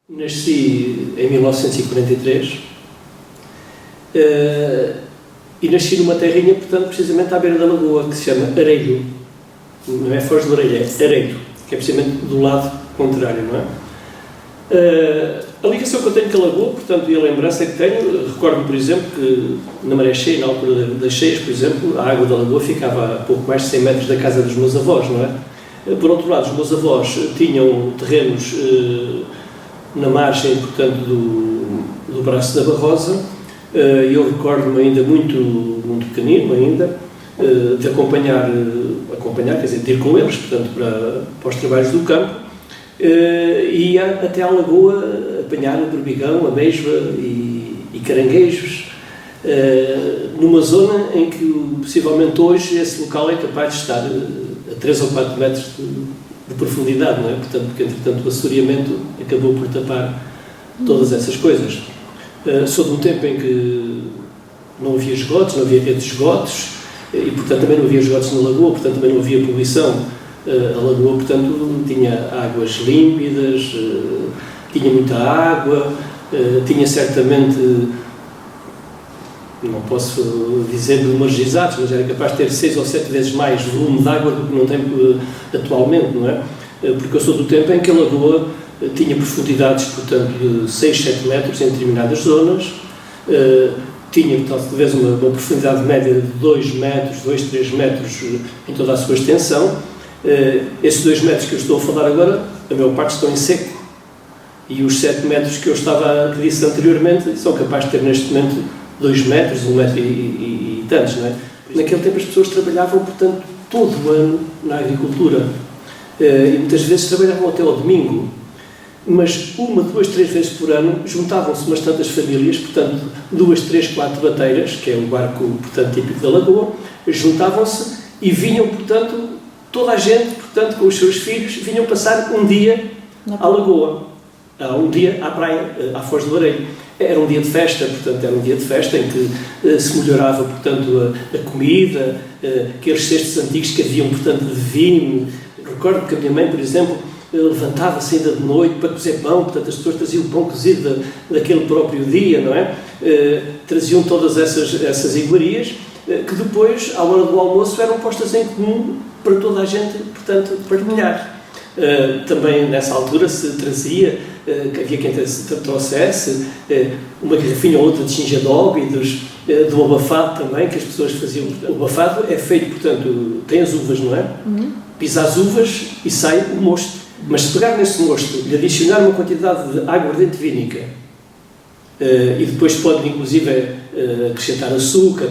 Nasci em 1943 e nasci numa terrinha, portanto, precisamente à beira da lagoa, que se chama Areiro. Não é Foz do Areiro, é Areiro, que é precisamente do lado contrário, não é? A ligação que eu tenho com a lagoa, portanto, e a lembrança que tenho, recordo-me, por exemplo, que na maré cheia, na altura das cheias, por exemplo, a água da lagoa ficava a pouco mais de 100 metros da casa dos meus avós, não é? Por outro lado, os meus avós tinham terrenos na margem, portanto, do braço da Barrosa, e eu recordo-me ainda muito pequenino ainda, de acompanhar, quer dizer, de ir com eles, portanto, para os trabalhos do campo, e ia até à lagoa apanhar o berbigão, ameijoa e caranguejos, numa zona em que, possivelmente hoje, esse local é capaz de estar a 3 ou 4 metros de profundidade, não é? Portanto, porque, entretanto, o assoreamento acabou por tapar todas essas coisas. Sou de um tempo em que não havia esgotos, não havia rede de esgotos, e, portanto, também não havia esgotos na lagoa, portanto, também não havia poluição. A lagoa, portanto, tinha águas límpidas, tinha muita água, tinha certamente, não posso dizer números exatos, mas era capaz de ter 6 ou 7 vezes mais volume de água do que não tem atualmente, não é? Porque eu sou do tempo em que a lagoa tinha profundidades, portanto, de 6, 7 metros em determinadas zonas, tinha, talvez, uma profundidade média de 2 metros, 2, 3 metros em toda a sua extensão. Esses 2 metros que eu estou a falar agora, a maior parte estão em seco, e os 7 metros que eu que disse anteriormente são capazes de ter neste momento 2 metros, 1 metro e tantos, não é? Naquele tempo as pessoas trabalhavam, portanto, todo o ano na agricultura, e muitas vezes trabalhavam até ao domingo, mas 1, 2, 3 vezes por ano juntavam-se umas tantas famílias, portanto, 2, 3, 4 bateiras, que é o barco, portanto, típico da lagoa, juntavam-se e vinham, portanto, toda a gente, portanto, com os seus filhos, vinham passar um dia à lagoa, um dia à praia, à Foz do Areiro. Era um dia de festa, portanto, era um dia de festa em que se melhorava, portanto, a comida, aqueles cestos antigos que haviam, portanto, de vinho. Recordo que a minha mãe, por exemplo, levantava-se ainda de noite para cozer pão, portanto, as pessoas traziam o pão cozido daquele próprio dia, não é? Traziam todas essas iguarias, que depois, à hora do almoço, eram postas em comum para toda a gente, portanto, partilhar. Também, nessa altura, se trazia, que havia quem trouxesse uma garrafinha ou outra de xingadóbidos, do abafado também, que as pessoas faziam. O abafado é feito, portanto, tem as uvas, não é? Pisa as uvas e sai o mosto. Mas se pegar nesse mosto e adicionar uma quantidade de aguardente vínica, e depois pode, inclusive, acrescentar açúcar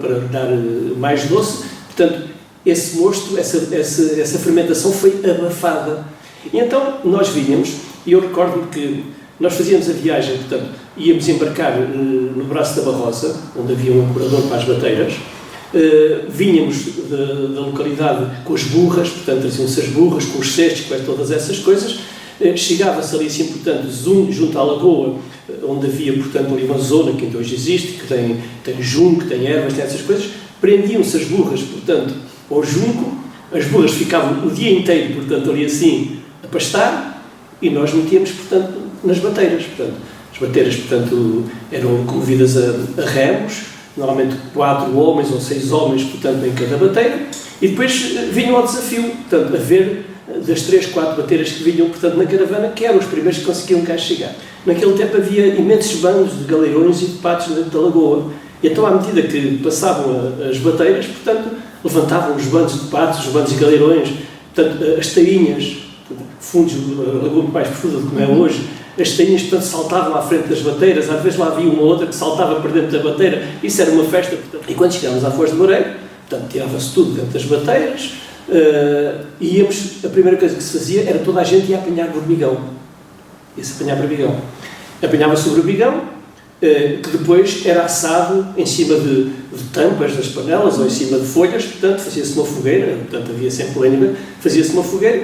para dar mais doce, portanto, esse mosto, essa fermentação foi abafada. E então nós vinhamos, e eu recordo-me que nós fazíamos a viagem, portanto, íamos embarcar no braço da Barrosa, onde havia um ancorador para as bateiras, vínhamos da localidade com as burras, portanto, traziam-se as burras, com os cestos, com todas essas coisas, chegava-se ali, assim, portanto, junto à lagoa, onde havia, portanto, ali uma zona que ainda hoje existe, que tem junco, que tem ervas, tem essas coisas, prendiam-se as burras, portanto, ao junco, as burras ficavam o dia inteiro, portanto, ali assim, a pastar, e nós metíamos, portanto, nas bateiras. Portanto, as bateiras, portanto, eram movidas a remos, normalmente 4 homens ou 6 homens, portanto, em cada bateira, e depois vinham ao desafio, portanto, a ver das 3, 4 bateiras que vinham, portanto, na caravana, que eram os primeiros que conseguiam cá chegar. Naquele tempo havia imensos bandos de galeirões e de patos dentro da lagoa, e então, à medida que passavam as bateiras, portanto, levantavam os bandos de patos, os bandos de galeirões, portanto, as tainhas, fundos, a lagoa mais profunda do que é hoje, as tainhas, portanto, saltavam à frente das bateiras, às vezes lá havia uma outra que saltava para dentro da bateira, isso era uma festa, portanto. E quando chegámos à Foz do Areiro, portanto, tirava-se tudo dentro das bateiras, a primeira coisa que se fazia era toda a gente ia apanhar berbigão. Ia-se apanhar berbigão. Apanhava-se o berbigão, que depois era assado em cima de tampas das panelas ou em cima de folhas, portanto, fazia-se uma fogueira, portanto, havia sempre lenha, fazia-se uma fogueira,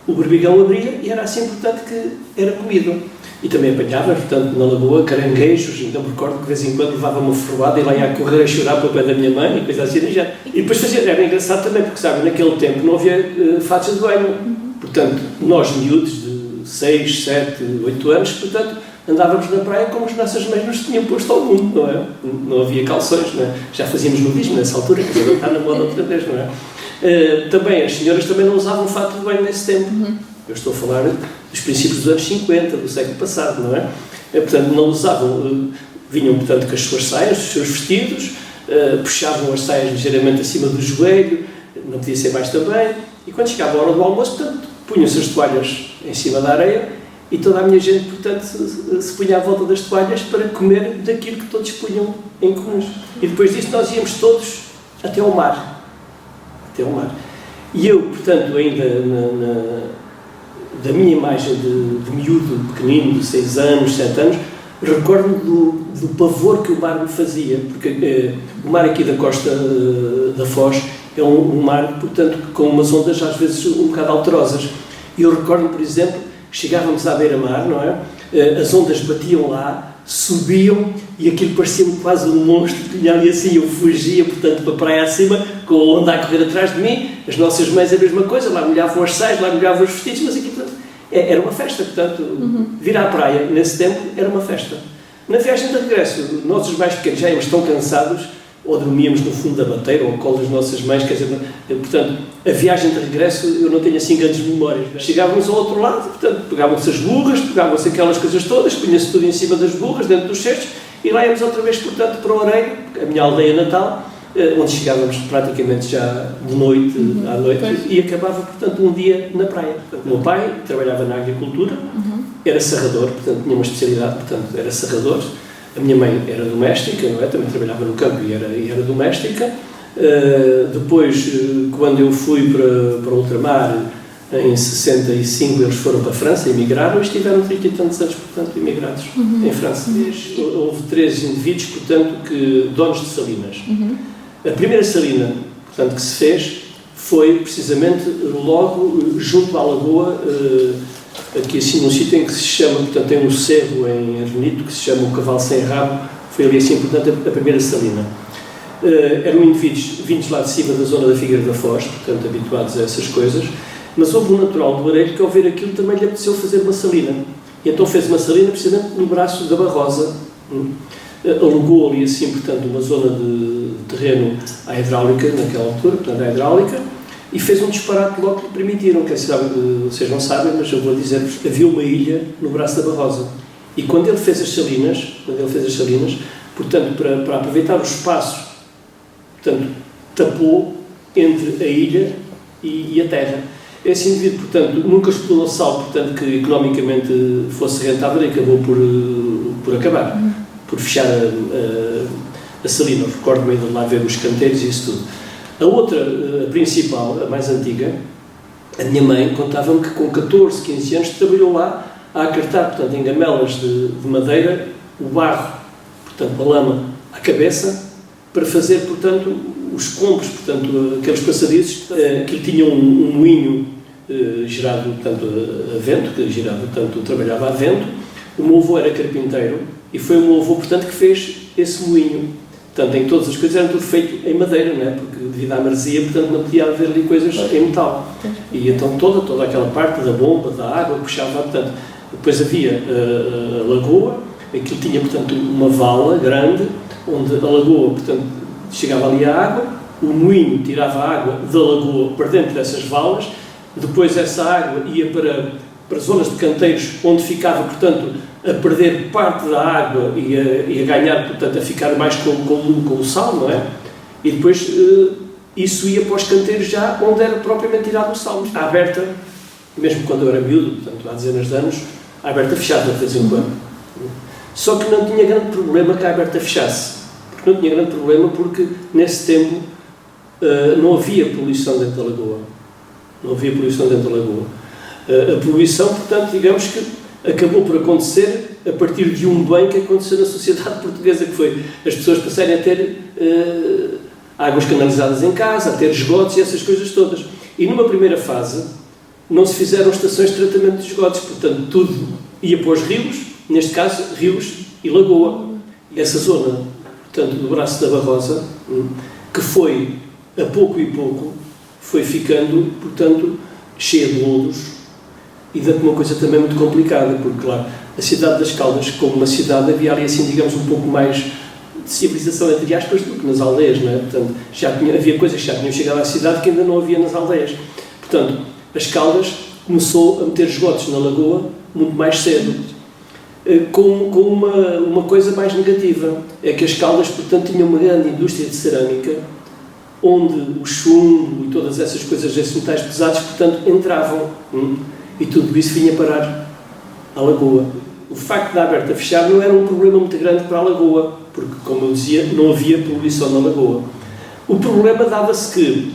o berbigão abria e era assim, portanto, que era comido. E também apanhava, portanto, na lagoa, caranguejos, então me recordo que de vez em quando levava uma ferroada e lá ia a correr a chorar para o pé da minha mãe e coisa assim. E depois era engraçado também, porque, sabe, naquele tempo não havia fatos de banho. Portanto, nós miúdos de 6, 7, 8 anos, portanto, andávamos na praia como as nossas mães nos tinham posto ao mundo, não é? Não havia calções, não é? Já fazíamos nudismo nessa altura, que agora está na moda outra vez, não é? Também, as senhoras também não usavam fato de banho nesse tempo. Eu estou a falar dos princípios dos anos 50, do século passado, não é? Portanto, não usavam, vinham, portanto, com as suas saias, os seus vestidos, puxavam as saias ligeiramente acima do joelho, não podia ser mais também, e quando chegava a hora do almoço, portanto, punham-se as toalhas em cima da areia e toda a minha gente, portanto, se punha à volta das toalhas para comer daquilo que todos punham em comum. E depois disso nós íamos todos até ao mar. Até ao mar. E eu, portanto, ainda da minha imagem de miúdo pequenino, de 6 anos, 7 anos, recordo-me do pavor que o mar me fazia, porque o mar aqui da costa da Foz é um mar, portanto, com umas ondas às vezes um bocado alterosas. E eu recordo-me, por exemplo, que chegávamos à beira-mar, não é? As ondas batiam lá, subiam e aquilo parecia-me quase um monstro que vinha ali assim, eu fugia, portanto, para a praia acima, com a onda a correr atrás de mim, as nossas mães a mesma coisa, lá molhavam as saias, lá molhavam os vestidos, mas aquilo, portanto, era uma festa, portanto, vir à praia nesse tempo era uma festa. Na viagem de regresso, nós os mais pequenos já íamos tão cansados, ou dormíamos no fundo da bateira, ou ao colo das nossas mães, quer dizer, portanto, a viagem de regresso eu não tenho assim grandes memórias. Chegávamos ao outro lado, portanto, pegavam-se as burras, pegavam-se aquelas coisas todas, punha-se tudo em cima das burras, dentro dos cestos, e lá íamos outra vez, portanto, para o Oreiro, a minha aldeia natal, onde chegávamos praticamente já de noite, à noite, e acabava, portanto, um dia na praia. Portanto, o meu pai trabalhava na agricultura, era serrador, portanto, tinha uma especialidade, portanto, era serrador. A minha mãe era doméstica, não é? Também trabalhava no campo e era doméstica. Depois, quando eu fui para ultramar, em 65, eles foram para a França, emigraram e estiveram 30 e tantos anos, portanto, emigrados em França. Houve 3 indivíduos, portanto, donos de salinas. A primeira salina, portanto, que se fez foi precisamente logo junto à lagoa, aqui assim num sítio em que se chama, portanto, tem um cerro em Arvenito que se chama o Cavalo Sem Rabo, foi ali assim, portanto, a primeira salina. Eram indivíduos vindos lá de cima da zona da Figueira da Foz, portanto, habituados a essas coisas, mas houve um natural do Areiro que ao ver aquilo também lhe apeteceu fazer uma salina. E então fez uma salina precisamente no braço da Barrosa. Alugou ali assim, portanto, uma zona de terreno à hidráulica, naquela altura, portanto, à hidráulica, e fez um disparate logo que lhe permitiram, quem sabe, vocês não sabem, mas eu vou dizer-vos, havia uma ilha no braço da Barrosa. E quando ele fez as salinas, portanto, para aproveitar o espaço, portanto, tapou entre a ilha e a terra. Esse indivíduo, portanto, nunca explorou sal, portanto, que economicamente fosse rentável e acabou por acabar, por fechar a salina. Recordo-me ainda de lá ver os canteiros e isso tudo. A outra, a principal, a mais antiga, a minha mãe contava-me que com 14, 15 anos trabalhou lá a acartar, portanto, em gamelas de madeira, o barro, portanto, a lama à cabeça, para fazer, portanto, os compros, portanto, aqueles passadizos, que tinham um moinho gerado, portanto, a vento, que girava, portanto, trabalhava a vento. O meu avô era carpinteiro e foi o meu avô, portanto, que fez esse moinho. Portanto, em todas as coisas eram tudo feito em madeira, não é? Porque devido à maresia, portanto, não podia haver ali coisas em metal. E então toda aquela parte da bomba, da água, puxava, portanto, depois havia a lagoa, aquilo tinha, portanto, uma vala grande, onde a lagoa, portanto, chegava ali a água, o moinho tirava a água da lagoa para dentro dessas valas, depois essa água ia para zonas de canteiros, onde ficava, portanto, a perder parte da água e a ganhar, portanto, a ficar mais com o sal, não é? E depois isso ia para os canteiros já onde era propriamente tirado o sal. A Aberta, mesmo quando eu era miúdo, portanto, há dezenas de anos, a Aberta fechava de vez em quando. Só que não tinha grande problema que a Aberta fechasse. Porque não tinha grande problema porque, nesse tempo, não havia poluição dentro da lagoa. Não havia poluição dentro da lagoa. A poluição, portanto, digamos que acabou por acontecer a partir de um bem que aconteceu na sociedade portuguesa, que foi as pessoas passarem a ter águas canalizadas em casa, a ter esgotos e essas coisas todas. E numa primeira fase não se fizeram estações de tratamento de esgotos, portanto tudo ia para os rios, neste caso rios e lagoa. E essa zona, portanto, do braço da Barrosa, que foi a pouco e pouco, foi ficando, portanto, cheia de lodos, e de uma coisa também muito complicada, porque, claro, a cidade das Caldas, como uma cidade, havia ali, assim, digamos, um pouco mais de civilização, entre aspas, do que nas aldeias, não é? Portanto, havia coisas que já tinham chegado à cidade que ainda não havia nas aldeias. Portanto, as Caldas começou a meter esgotos na lagoa muito mais cedo, com uma coisa mais negativa, é que as Caldas, portanto, tinham uma grande indústria de cerâmica, onde o chumbo e todas essas coisas, esses metais pesados, portanto, entravam, e tudo isso vinha parar à lagoa. O facto da Aberta fechar não era um problema muito grande para a lagoa, porque, como eu dizia, não havia poluição na lagoa. O problema dava-se que,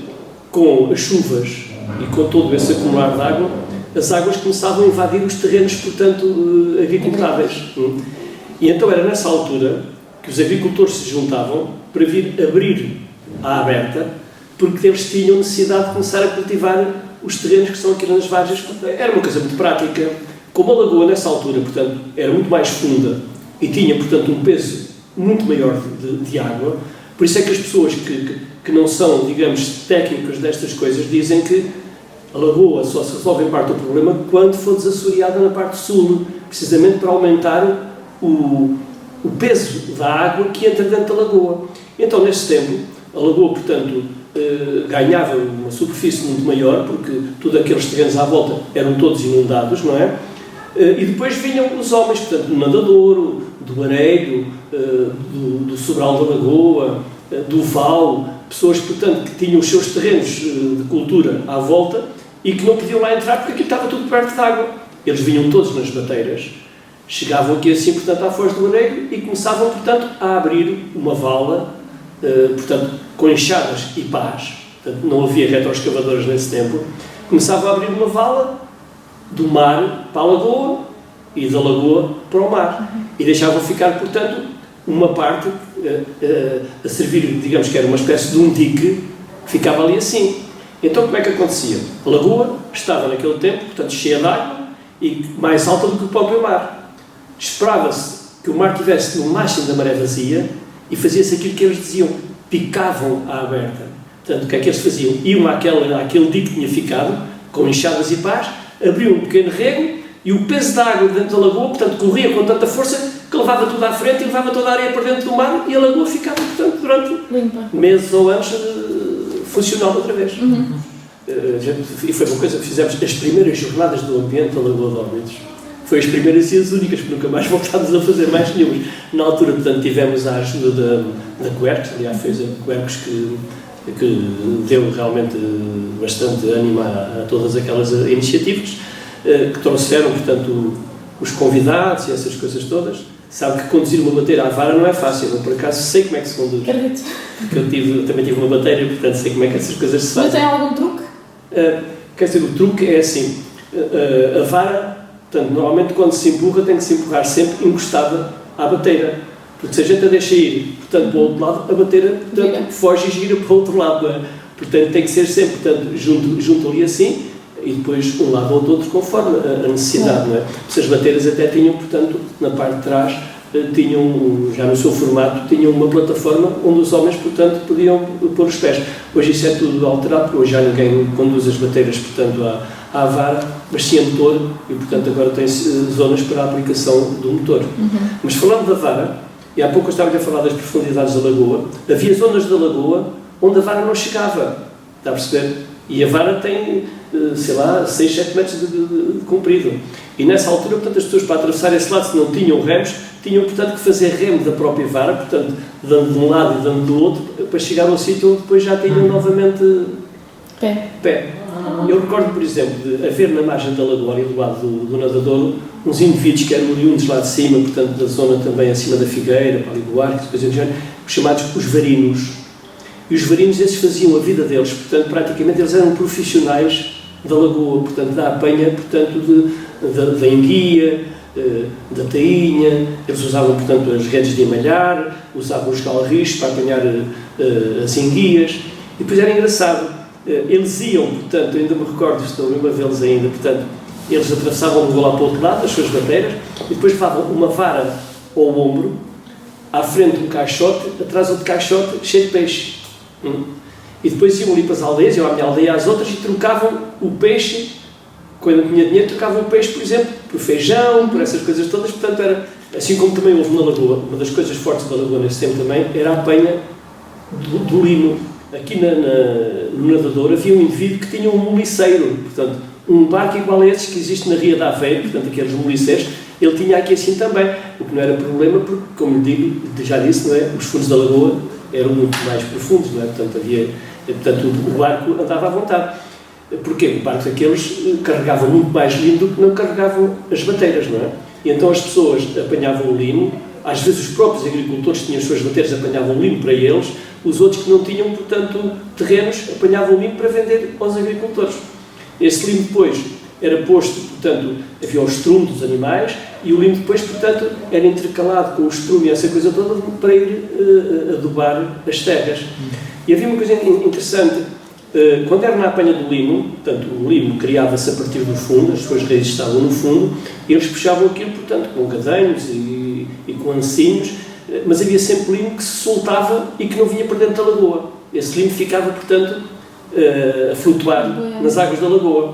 com as chuvas e com todo esse acumular de água, as águas começavam a invadir os terrenos, portanto, agricultáveis. E então era nessa altura que os agricultores se juntavam para vir abrir a Aberta, porque eles tinham necessidade de começar a cultivar os terrenos que estão aqui nas varjas. Era uma coisa muito prática. Como a lagoa, nessa altura, portanto, era muito mais funda e tinha, portanto, um peso muito maior de água, por isso é que as pessoas que não são, digamos, técnicas destas coisas, dizem que a lagoa só se resolve em parte do problema quando for desassoreada na parte sul, precisamente para aumentar o peso da água que entra dentro da lagoa. Então, nesse tempo, a lagoa, portanto, ganhava uma superfície muito maior, porque todos aqueles terrenos à volta eram todos inundados, não é? E depois vinham os homens, portanto, do Nadadouro, do Areiro, do Sobral da Lagoa, do Val, pessoas, portanto, que tinham os seus terrenos de cultura à volta e que não podiam lá entrar porque aquilo estava tudo perto de água. Eles vinham todos nas bateiras, chegavam aqui assim, portanto, à Foz do Areiro e começavam, portanto, a abrir uma vala, portanto, com enxadas e pás, portanto, não havia retroescavadores nesse tempo, começavam a abrir uma vala do mar para a lagoa e da lagoa para o mar. E deixavam ficar, portanto, uma parte a servir, digamos que era uma espécie de um dique, que ficava ali assim. Então, como é que acontecia? A lagoa estava naquele tempo, portanto, cheia de água e mais alta do que o próprio mar. Esperava-se que o mar estivesse no máximo da maré vazia e fazia-se aquilo que eles diziam, picavam a Aberta. Portanto, o que é que eles faziam? Iam àquele dique que tinha ficado, com enxadas e pás, abriam um pequeno rego e o peso da água dentro da lagoa, portanto, corria com tanta força que levava tudo à frente e levava toda a areia para dentro do mar e a lagoa ficava, portanto, durante meses ou anos funcional outra vez. E foi uma coisa que fizemos as primeiras jornadas do ambiente da Lagoa de Óbidos. Foi as primeiras e as únicas, porque nunca mais voltámos a fazer mais nenhuma. Na altura, portanto, tivemos a ajuda da Quercus, aliás, foi a Quercus que deu realmente bastante ânimo a todas aquelas iniciativas, que trouxeram, portanto, os convidados e essas coisas todas. Sabe que conduzir uma bateira à vara não é fácil, eu por acaso sei como é que se conduz. Porque eu também tive uma bateira, portanto sei como é que essas coisas se fazem. Mas tem algum truque? Quer dizer, o truque é assim, a vara, portanto, normalmente quando se empurra tem que se empurrar sempre encostada à bateira, porque se a gente a deixa ir, portanto, para o outro lado, a bateira, portanto, foge e gira para o outro lado, não é? Portanto, tem que ser sempre, portanto, junto ali assim, e depois um lado ou do outro conforme a necessidade, não é? As bateiras até tinham, portanto, na parte de trás, tinham, já no seu formato, tinham uma plataforma onde os homens, portanto, podiam pôr os pés. Hoje isso é tudo alterado, porque hoje já ninguém conduz as bateiras, portanto, à vara, mas sim a motor, e, portanto, agora tem zonas para a aplicação do motor. Mas falando da vara, e há pouco eu estava a falar das profundidades da lagoa, havia zonas da lagoa onde a vara não chegava, está a perceber? E a vara tem, sei lá, 6, 7 metros de comprido. E nessa altura, portanto, as pessoas para atravessar esse lado, se não tinham remos, tinham, portanto, que fazer remo da própria vara, portanto, dando de um lado e dando do outro, para chegar ao sítio onde depois já tinham novamente pé. Eu recordo, por exemplo, de haver na margem da lagoa, ali do lado do Nadadouro, uns indivíduos que eram oriundos lá de cima, portanto, da zona também acima da Figueira, para ali do Arco, coisas do género, chamados os varinos. E os varinos, esses faziam a vida deles, portanto, praticamente eles eram profissionais da lagoa, portanto, da apanha, portanto, da enguia, da tainha, eles usavam, portanto, as redes de emalhar, usavam os galris para apanhar as enguias, e depois era engraçado, eles iam, portanto, ainda me recordo, estou mesmo a vê-los ainda, portanto, eles atravessavam o lá para o outro lado, as suas bateiras, e depois levavam uma vara ao ombro, à frente um caixote, atrás outro caixote cheio de peixe. E depois iam ali para as aldeias, iam à minha aldeia às outras, e trocavam o peixe quando não tinha dinheiro, trocavam o peixe, por exemplo, por feijão, por essas coisas todas. Portanto, era, assim como também houve na Lagoa, uma das coisas fortes da Lagoa nesse tempo também era a apanha do limo. Aqui no nadador havia um indivíduo que tinha um moliceiro, portanto, um barco igual a esses que existe na Ria de Aveiro, portanto, aqueles moliceiros, ele tinha aqui assim também, o que não era problema, porque, como lhe digo, já disse, não é? Os fundos da Lagoa eram muito mais profundos, não é? Portanto, o barco andava à vontade. Porquê? O barco daqueles carregava muito mais limo do que não carregavam as bateiras, não é? E então as pessoas apanhavam o limo, às vezes os próprios agricultores tinham as suas bateiras, apanhavam o limo para eles, os outros que não tinham, portanto, terrenos, apanhavam o limo para vender aos agricultores. Esse limo depois era posto, portanto, havia o estrume dos animais e o limo depois, portanto, era intercalado com o estrume e essa coisa toda para ir adubar as terras. E havia uma coisa interessante, quando era na apanha do limo, portanto, o limo criava-se a partir do fundo, as suas raízes estavam no fundo, e eles puxavam aquilo, portanto, com cadanhos e com ancinhos, mas havia sempre limo que se soltava e que não vinha para dentro da lagoa. Esse limo ficava, portanto, a flutuar nas águas da lagoa.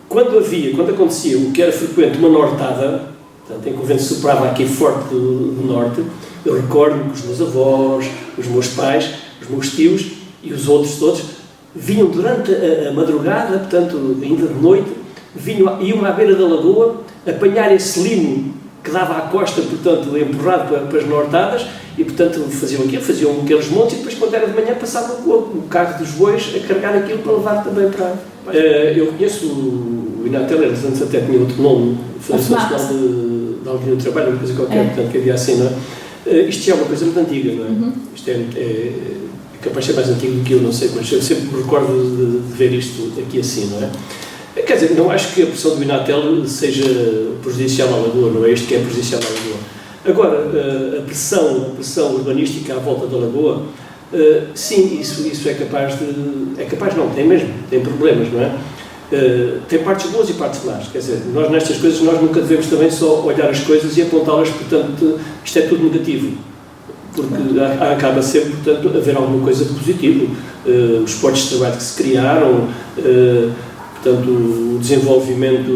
Quando acontecia o que era frequente, uma nortada, portanto, em que o vento soprava aqui forte do norte, eu recordo-me que os meus avós, os meus pais, os meus tios e os outros todos vinham durante a madrugada, portanto, ainda de noite, iam à beira da lagoa apanhar esse limo que dava à costa, portanto, empurrado para as nortadas, e, portanto, faziam aqueles montes, e depois, quando era de manhã, passavam o carro dos bois a carregar aquilo para levar também para... Eu conheço o Inatel, eles antes até tinha outro nome, Fundação Nacional de Alguém do Trabalho, uma coisa qualquer, portanto, que havia assim, não é? Isto já é uma coisa muito antiga, não é? Isto é capaz de ser mais antigo do que eu, não sei, mas eu sempre me recordo de ver isto aqui assim, não é? Quer dizer, não acho que a pressão do Inatel seja prejudicial à Lagoa, não é isto que é prejudicial à Lagoa. Agora, a pressão urbanística à volta da Lagoa, sim, isso é capaz de... É capaz não, tem problemas, não é? Tem partes boas e partes más, quer dizer, nós nestas coisas nós nunca devemos também só olhar as coisas e apontá-las, portanto, isto é tudo negativo, porque acaba sempre, portanto, haver alguma coisa de positivo, os postos de trabalho que se criaram, portanto, o desenvolvimento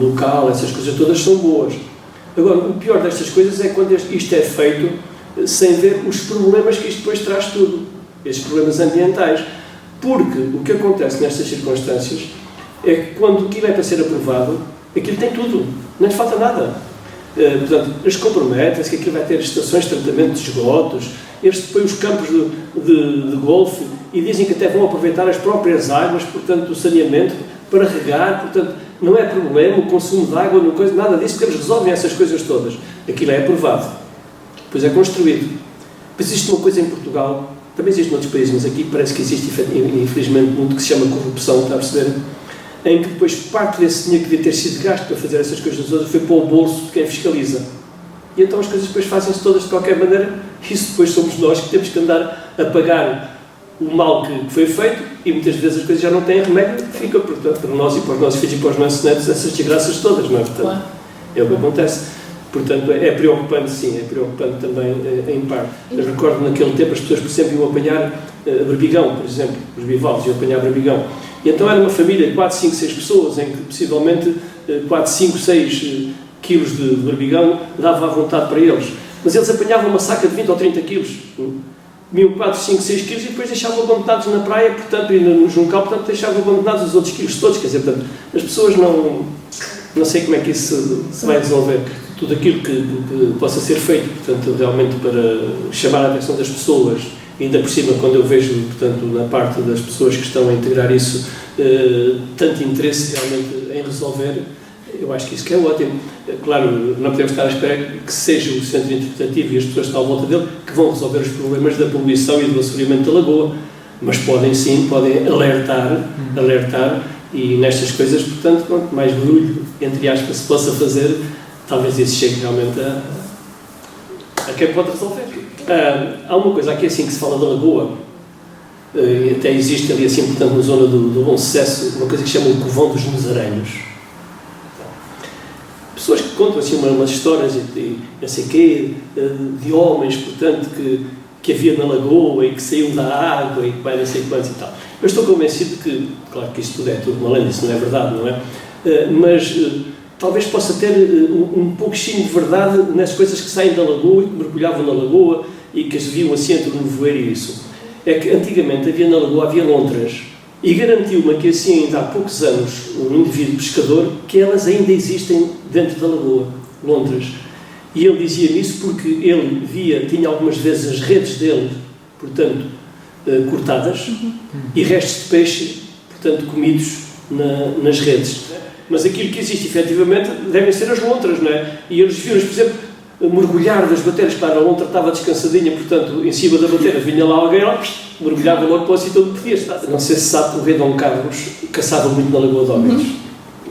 local, essas coisas todas são boas. Agora, o pior destas coisas é quando isto é feito sem ver os problemas que isto depois traz tudo, estes problemas ambientais, porque o que acontece nestas circunstâncias é que quando aquilo é para ser aprovado, aquilo tem tudo, não lhe falta nada. Portanto, eles comprometem-se que aquilo vai ter estações de tratamento de esgotos, eles depois os campos de golfe, e dizem que até vão aproveitar as próprias águas, portanto, do saneamento, para regar, portanto, não é problema o consumo de água, nada disso, porque eles resolvem essas coisas todas. Aquilo é aprovado, depois é construído. Depois existe uma coisa em Portugal, também existe noutros países, mas aqui parece que existe, infelizmente, muito que se chama corrupção, está a perceber? Em que depois parte desse dinheiro que devia ter sido gasto para fazer essas coisas todas foi para o bolso de quem fiscaliza. E então as coisas depois fazem-se todas de qualquer maneira, e isso depois somos nós que temos que andar a pagar o mal que foi feito, e muitas vezes as coisas já não têm remédio, fica, portanto, para nós e para os nossos filhos e para os nossos netos essas desgraças todas, não é? Portanto, é o que acontece. Portanto, é preocupante, sim, é preocupante também em parte. Eu recordo naquele tempo as pessoas, por exemplo, iam apanhar berbigão, por exemplo, os bivalves iam apanhar berbigão. E então era uma família de 4, 5, 6 pessoas, em que possivelmente 4, 5, 6 quilos de berbigão dava à vontade para eles. Mas eles apanhavam uma saca de 20 ou 30 quilos. Comiam 4, 5, 6 quilos e depois deixavam abandonados na praia, portanto, e no juncal, portanto, deixavam abandonados os outros quilos todos. Quer dizer, portanto, as pessoas não sei como é que isso se vai resolver. Tudo aquilo que possa ser feito, portanto, realmente para chamar a atenção das pessoas, ainda por cima, quando eu vejo, portanto, na parte das pessoas que estão a integrar isso, tanto interesse realmente em resolver, eu acho que isso que é ótimo. Claro, não podemos estar à espera que seja o centro interpretativo e as pessoas que estão à volta dele que vão resolver os problemas da poluição e do assoreamento da lagoa, mas podem alertar, e nestas coisas, portanto, quanto mais barulho, entre aspas, se possa fazer, talvez isso chegue realmente a quem pode resolver. Há uma coisa aqui assim que se fala da lagoa, e até existe ali assim, portanto, na zona do Bom Sucesso, uma coisa que se chama o Covão dos Mesaranhos. Pessoas que contam assim umas histórias de não sei quê, de homens, portanto, que havia na lagoa e que saíam da água e que vai não sei quantos e tal. Eu estou convencido que, claro que isto tudo é tudo uma lenda, isso não é verdade, não é? Mas talvez possa ter um pouquinho de verdade nas coisas que saem da lagoa e que mergulhavam na lagoa e que as viam assim entre o nevoeiro e isso. É que antigamente havia na lagoa, havia lontras, e garantiu-me que assim ainda há poucos anos, um indivíduo pescador, que elas ainda existem dentro da lagoa, lontras. E ele dizia-me isso porque ele tinha algumas vezes as redes dele, portanto, cortadas, e restos de peixe, portanto, comidos nas redes. Mas aquilo que existe, efetivamente, devem ser as lontras, não é? E eles viram-nos, por exemplo, mergulhar das bateras, claro, a lontra estava descansadinha, portanto, em cima da bateira vinha lá alguém, mergulhava logo para o sítio onde podia estar. Não sei se sabe que o rei Dom Carlos caçava muito na Lagoa de Óbidos.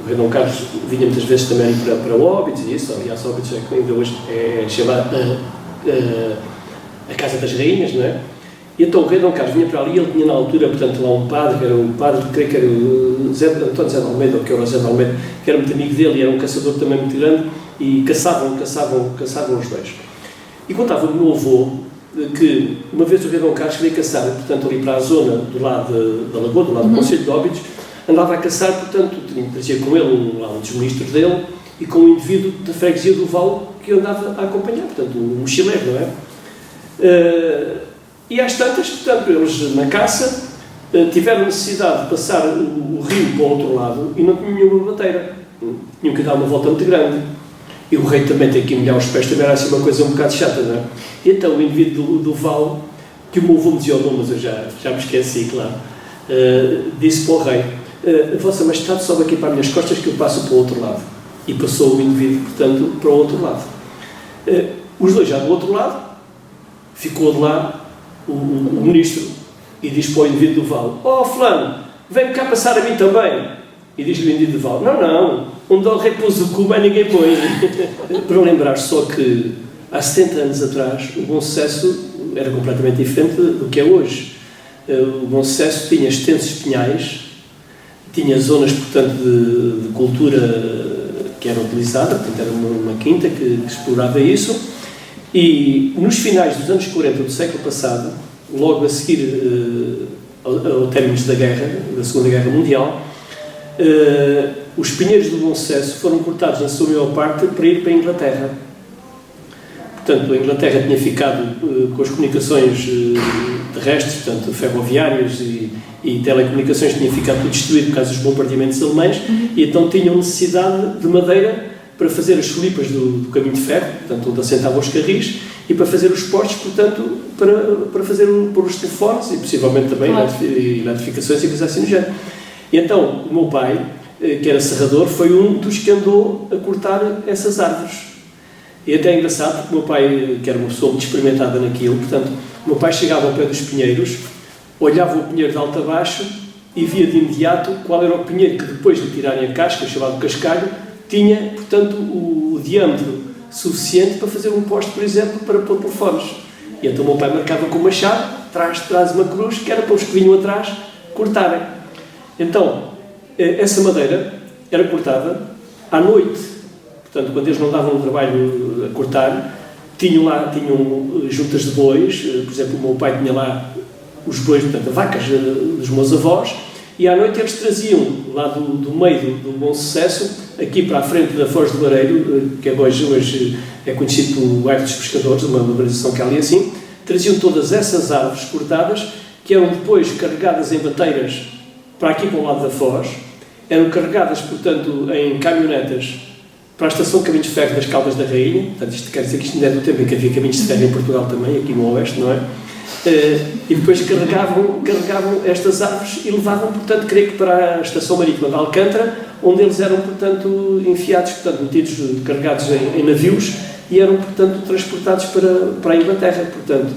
O rei Dom Carlos vinha muitas vezes também para Óbidos e isso, aliás, Óbidos ainda hoje é chamada a Casa das Rainhas, não é? E então o rei Dom Carlos vinha para ali, ele tinha na altura, portanto, lá um padre, que era o padre, creio que era o António Zé de Almeida, ou que era o Zé de Almeida, que era muito amigo dele e era um caçador também muito grande, e caçavam os dois. E contava o meu avô que uma vez o rei Dom Carlos queria caçar, portanto, ali para a zona do lado da lagoa, do lado do Conselho de Óbidos, andava a caçar, portanto, trazia com ele um dos ministros dele e com um indivíduo da freguesia do Val que andava a acompanhar, portanto, um mochileiro, não é? E às tantas, portanto, eles na caça tiveram necessidade de passar o rio para o outro lado e não tinham nenhuma bateira. Tinham que dar uma volta muito grande. E o rei também tem que molhar os pés, também era assim uma coisa um bocado chata, não é? E então o indivíduo do Val, que o meu avô me dizia o nome, mas eu já me esqueci, claro, disse para o rei, Vossa Majestade sobe aqui para as minhas costas que eu passo para o outro lado. E passou o indivíduo, portanto, para o outro lado. Os dois já do outro lado, ficou de lá o ministro e diz para o indivíduo do Val, fulano, vem-me cá passar a mim também. E diz-lhe o indivíduo do Val, não, onde o rei pôs o cubo, ninguém põe. Para lembrar só que há 70 anos atrás o Bom Sucesso era completamente diferente do que é hoje. O Bom Sucesso tinha extensos pinhais, tinha zonas, portanto, de cultura que era utilizada, portanto era uma quinta que explorava isso. E nos finais dos anos 40 do século passado, logo a seguir ao término da Segunda Guerra Mundial, os pinheiros do Bom Sucesso foram cortados na sua maior parte para ir para a Inglaterra. Portanto, a Inglaterra tinha ficado com as comunicações terrestres, portanto, ferroviárias e telecomunicações, tinha ficado tudo destruído por causa dos bombardeamentos alemães, e então tinham necessidade de madeira para fazer as solipas do caminho de ferro, portanto, onde assentavam os carris, e para fazer os postes, portanto, para fazer por os telefones e possivelmente também eletrificações e coisas assim do género. E então, o meu pai, que era serrador, foi um dos que andou a cortar essas árvores. E até é engraçado, porque o meu pai, que era uma pessoa muito experimentada naquilo, portanto, o meu pai chegava ao pé dos pinheiros, olhava o pinheiro de alto a baixo e via de imediato qual era o pinheiro que, depois de tirarem a casca, chamado cascalho, tinha, portanto, o diâmetro suficiente para fazer um poste, por exemplo, para pôr telefones. E então o meu pai marcava com uma chave, traz uma cruz, que era para os que vinham atrás cortarem. Então, essa madeira era cortada à noite. Portanto, quando eles não davam o trabalho a cortar, tinham juntas de bois, por exemplo, o meu pai tinha lá os bois, portanto, vacas dos meus avós, e à noite eles traziam lá do meio do Bom Sucesso, aqui para a frente da Foz do Lareiro, que hoje é conhecido pelo bairro dos Pescadores, uma localização que é ali assim, traziam todas essas árvores cortadas, que eram depois carregadas em bateiras para aqui para o lado da Foz, eram carregadas, portanto, em caminhonetas para a estação de caminhos de ferro das Caldas da Rainha. Portanto, isto quer dizer que isto ainda é do tempo em que havia caminhos de ferro em Portugal também, aqui no Oeste, não é? E depois carregavam estas árvores e levavam, portanto, creio que para a estação marítima de Alcântara, onde eles eram, portanto, enfiados, portanto, carregados em navios e eram, portanto, transportados para a Inglaterra. Portanto,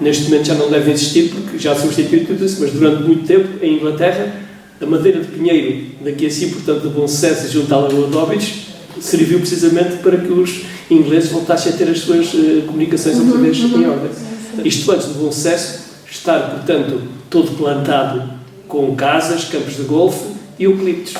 neste momento já não deve existir, porque já substituiu tudo isso, mas durante muito tempo, em Inglaterra, a madeira de pinheiro, daqui assim, portanto, do Bom Sucesso, junto à Lagoa de Óbidos, serviu precisamente para que os ingleses voltassem a ter as suas comunicações outra vez em ordem. Isto antes do Bom Sucesso estar, portanto, todo plantado com casas, campos de golfe e eucaliptos.